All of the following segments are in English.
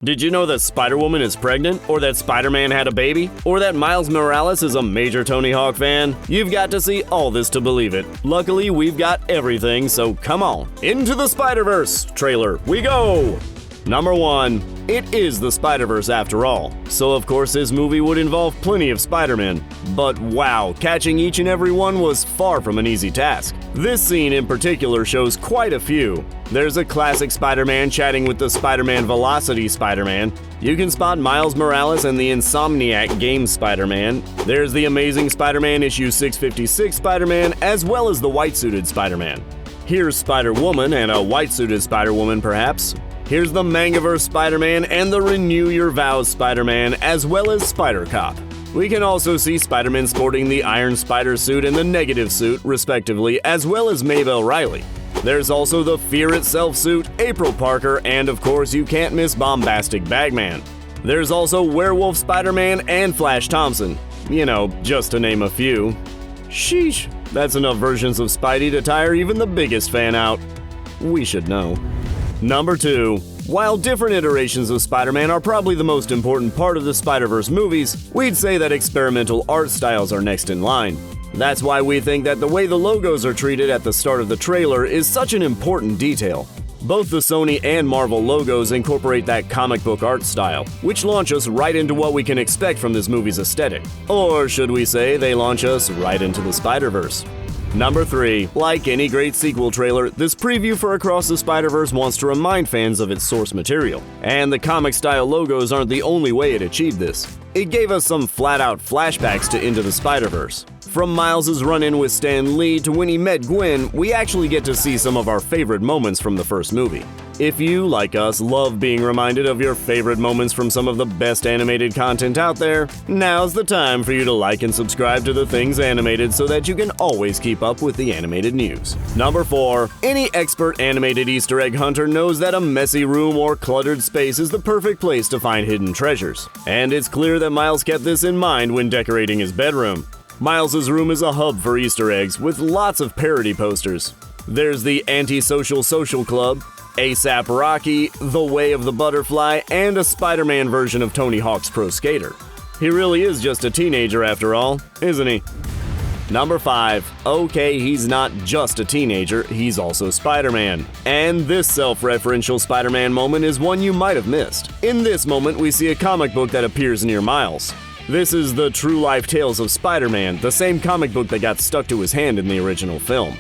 Did you know that Spiderwoman is pregnant? Or that Spider-Man had a baby? Or that Miles Morales is a major Tony Hawk fan? You've got to see all this to believe it. Luckily, we've got everything, so come on. Into the Spiderverse trailer we go! Number 1. It is the Spiderverse after all, so of course this movie would involve plenty of Spidermen. But wow, catching each and every one was far from an easy task. This scene in particular shows quite a few. There's a classic Spider-Man chatting with the Spider-Man Velocity Spider-Man. You can spot Miles Morales and the Insomniac game Spider-Man. There's the Amazing Spider-Man issue 656 Spider-Man, as well as the white-suited Spider-Man. Here's Spider-Woman and a white-suited Spider-Woman perhaps. Here's the Mangaverse Spider-Man and the Renew Your Vows Spider-Man, as well as Spider-Cop. We can also see Spider-Man sporting the Iron Spider suit and the Negative suit, respectively, as well as Mabel Riley. There's also the Fear Itself suit, April Parker, and of course you can't miss Bombastic Bagman. There's also Werewolf Spider-Man and Flash Thompson. You know, just to name a few. Sheesh, that's enough versions of Spidey to tire even the biggest fan out. We should know. Number 2. While different iterations of Spider-Man are probably the most important part of the Spider-Verse movies, we'd say that experimental art styles are next in line. That's why we think that the way the logos are treated at the start of the trailer is such an important detail. Both the Sony and Marvel logos incorporate that comic book art style, which launch us right into what we can expect from this movie's aesthetic. Or should we say they launch us right into the Spider-Verse. Number 3. Like any great sequel trailer, this preview for Across the Spider-Verse wants to remind fans of its source material. And the comic-style logos aren't the only way it achieved this. It gave us some flat-out flashbacks to Into the Spider-Verse. From Miles' run-in with Stan Lee to when he met Gwen, we actually get to see some of our favorite moments from the first movie. If you, like us, love being reminded of your favorite moments from some of the best animated content out there, now's the time for you to like and subscribe to the Things Animated so that you can always keep up with the animated news. Number 4. Any expert animated Easter egg hunter knows that a messy room or cluttered space is the perfect place to find hidden treasures. And it's clear that Miles kept this in mind when decorating his bedroom. Miles' room is a hub for Easter eggs with lots of parody posters. There's the Antisocial Social Club, A$AP Rocky, The Way of the Butterfly, and a Spider-Man version of Tony Hawk's Pro Skater. He really is just a teenager after all, isn't he? Number 5. Okay, he's not just a teenager, he's also Spider-Man. And this self-referential Spider-Man moment is one you might have missed. In this moment, we see a comic book that appears near Miles. This is the True Life Tales of Spider-Man, the same comic book that got stuck to his hand in the original film.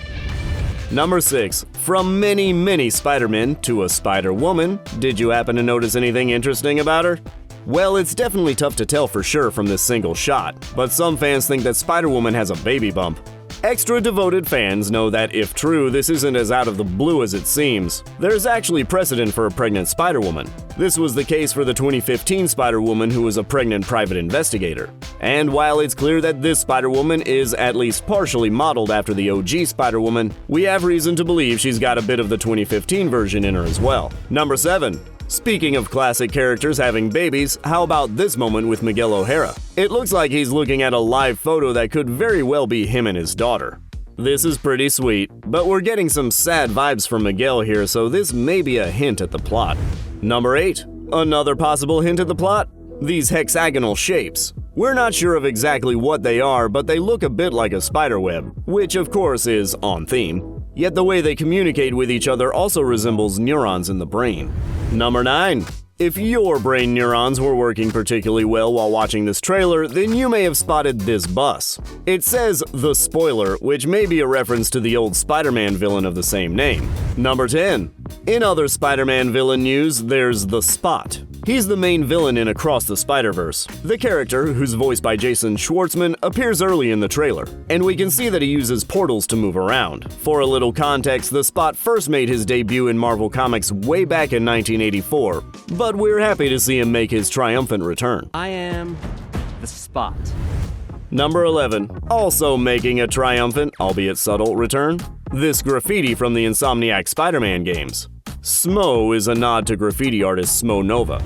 Number 6. From many Spidermen to a Spider-Woman, did you happen to notice anything interesting about her? Well, it's definitely tough to tell for sure from this single shot, but some fans think that Spider-Woman has a baby bump. Extra devoted fans know that if true, this isn't as out of the blue as it seems. There's actually precedent for a pregnant Spider-Woman. This was the case for the 2015 Spider-Woman who was a pregnant private investigator. And while it's clear that this Spider-Woman is at least partially modeled after the OG Spider-Woman, we have reason to believe she's got a bit of the 2015 version in her as well. Number 7. Speaking of classic characters having babies, how about this moment with Miguel O'Hara? It looks like he's looking at a live photo that could very well be him and his daughter. This is pretty sweet, but we're getting some sad vibes from Miguel here, so this may be a hint at the plot. Number 8. Another possible hint at the plot? These hexagonal shapes. We're not sure of exactly what they are, but they look a bit like a spiderweb, which of course is on theme. Yet the way they communicate with each other also resembles neurons in the brain. Number 9. If your brain neurons were working particularly well while watching this trailer, then you may have spotted this bus. It says The Spoiler, which may be a reference to the old Spider-Man villain of the same name. Number 10. In other Spider-Man villain news, there's The Spot. He's the main villain in Across the Spider-Verse. The character, who's voiced by Jason Schwartzman, appears early in the trailer, and we can see that he uses portals to move around. For a little context, The Spot first made his debut in Marvel Comics way back in 1984, but we're happy to see him make his triumphant return. I am The Spot. Number 11. Also making a triumphant, albeit subtle, return, this Graffiti from the Insomniac Spider-Man games. Smo is a nod to graffiti artist Smo Nova.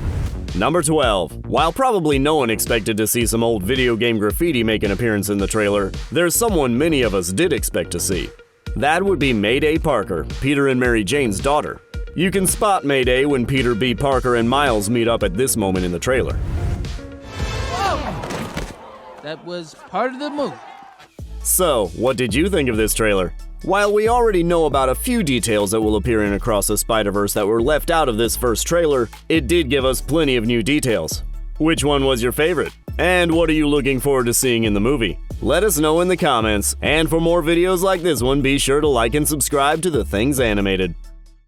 Number 12. While probably no one expected to see some old video game graffiti make an appearance in the trailer, there's someone many of us did expect to see. That would be Mayday Parker, Peter and Mary Jane's daughter. You can spot Mayday when Peter B. Parker and Miles meet up at this moment in the trailer. That was part of the movie. So, what did you think of this trailer? While we already know about a few details that will appear in Across the Spiderverse that were left out of this first trailer, it did give us plenty of new details. Which one was your favorite? And what are you looking forward to seeing in the movie? Let us know in the comments, and for more videos like this one, be sure to like and subscribe to The Things Animated.